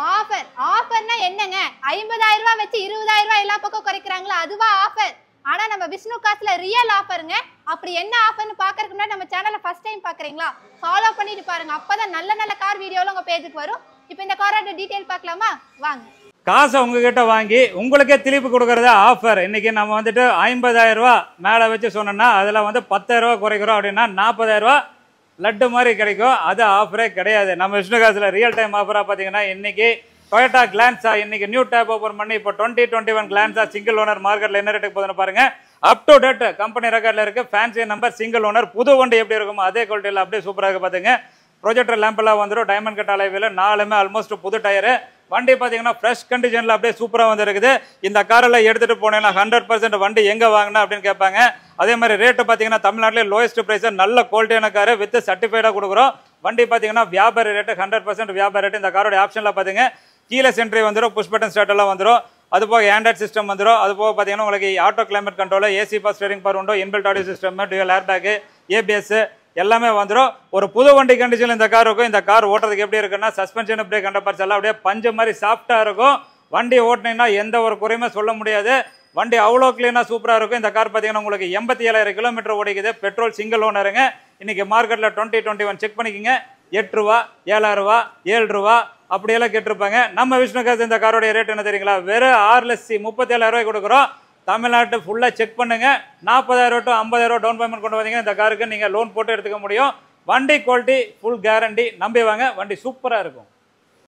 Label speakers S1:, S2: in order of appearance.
S1: Offer ஆஃபர்னா என்னங்க? 50,000 ரூபாய் வச்சு 20,000 ரூபாய் எல்லா பக்கம் குறைக்கிறாங்களா? அதுவா ஆஃபர்? ஆனா நம்ம விஷ்ணு காஸ்ல ரியல் ஆஃபருங்க. அப்படி என்ன ஆஃபர்னு பாக்குறதுக்கு முன்னாடி நம்ம சேனலை ஃபர்ஸ்ட் டைம் பாக்குறீங்களா? ஃபாலோ பண்ணிட்டு பாருங்க. அப்பதான் நல்ல நல்ல கார் வீடியோல உங்க பேஜுக்கு வரும். இப்போ இந்த காரோட டீடைல் பார்க்கலாமா? வாங்க.
S2: காசை உங்ககிட்ட வாங்கி உங்களுக்கே திருப்பி கொடுக்கறதா ஆஃபர். இன்னைக்கு நம்ம வந்துட்டு 50,000 ரூபா மேலே வச்சு சொன்னோம்னா அதில் வந்து 10,000 ரூபா குறைக்கிறோம் அப்படின்னா 40,000 ரூபா லட்டு மாதிரி கிடைக்கும். அது ஆஃபரே கிடையாது. நம்ம விஷ்ணு காசில் ரியல் டைம் ஆஃபராக பார்த்தீங்கன்னா இன்னைக்கு டொயோட்டா கிளான்ஸா இன்னைக்கு நியூ டேப் ஓப்பன் பண்ணி இப்போ 2021 கிளான்ஸா சிங்கிள் ஓனர் மார்க்கெட்டில் என்ன ரேட்டுக்கு போதுன்னு பாருங்க. அப் டு டேட் கம்பெனி ரெக்கார்டில் இருக்கு. ஃபேன்சி நம்பர் சிங்கிள் ஓனர் புது வண்டி எப்படி இருக்குமோ அதே குவாலிட்டியில் அப்படியே சூப்பராக இருக்கு. பார்த்துங்க ப்ரொஜெக்டர் லேம்பெல்லாம் வந்துடும். டைமண்ட் கட் அலைவில் 4மே ஆல்மோஸ்ட் புது டயரு. வண்டி பார்த்தீங்கன்னா ஃப்ரெஷ் கண்டிஷனில் அப்படியே சூப்பராக வந்துருக்குது. இந்த காரில் எடுத்துகிட்டு போனீங்கன்னா 100% வண்டி எங்கே வாங்கினா அப்படின்னு கேட்பாங்க. அதே மாதிரி ரேட்டு பார்த்தீங்கன்னா தமிழ்நாட்டிலே லோயஸ்ட் ப்ரைஸ் நல்ல குவாலிட்டியான காரு வித் சர்டிஃபைடாக கொடுக்குறோம். வண்டி பார்த்தீங்கன்னா வியாபார ரேட்டு 100% வியாபார ரேட்டு. இந்த காரோட ஆப்ஷனில் பார்த்தீங்க கீழே சென்ட்ரி வந்துடும், புஷ் பட்டன் ஸ்டார்ட் எல்லாம் வந்துடும். அது போக ஆண்ட்ராய்ட் சிஸ்டம் வந்துடும். அது போக பார்த்தீங்கன்னா உங்களுக்கு auto climate control, AC power, steering power உண்டோ, inbuilt audio system, dual airbag, ABS எல்லாமே வந்துடும். ஒரு புது வண்டி கண்டிஷன் இந்த கார் இருக்கும். இந்த கார் ஓட்டுறதுக்கு எப்படி இருக்குன்னா சஸ்பென்ஷன் பிரேக் கண்டபர்ஸ் எல்லாம் அப்படியே பஞ்சு மாதிரி சாஃப்டா இருக்கும். வண்டி ஓட்டினீங்கன்னா எந்த ஒரு குறையுமே சொல்ல முடியாது. வண்டி அவ்வளோ கிளீனாக சூப்பராக இருக்கும். இந்த கார் பார்த்தீங்கன்னா உங்களுக்கு 87,000 கிலோமீட்டர் ஓடிக்குது. பெட்ரோல் சிங்கிள் ஓனருங்க. இன்னைக்கு மார்க்கெட்டில் 2021 செக் பண்ணிக்கிங்க. 8 ரூபா, 7,000 ரூபா, 7 ரூபா அப்படியெல்லாம் கேட்டிருப்பாங்க. நம்ம விஷ்ணு காசு இந்த காரோடைய ரேட் என்ன தெரியுங்களா? வெறும் 6,37,000 ரூபாய் கொடுக்குறோம். தமிழ்நாட்டு ஃபுல்லாக செக் பண்ணுங்க. 40,000 டு 50,000 டவுன் பேமெண்ட் கொண்டு வந்தீங்க இந்த காருக்கு நீங்கள் லோன் போட்டு எடுத்துக்க முடியும். வண்டி குவாலிட்டி ஃபுல் கேரண்டி. நம்பி வாங்க, வண்டி சூப்பராக இருக்கும்.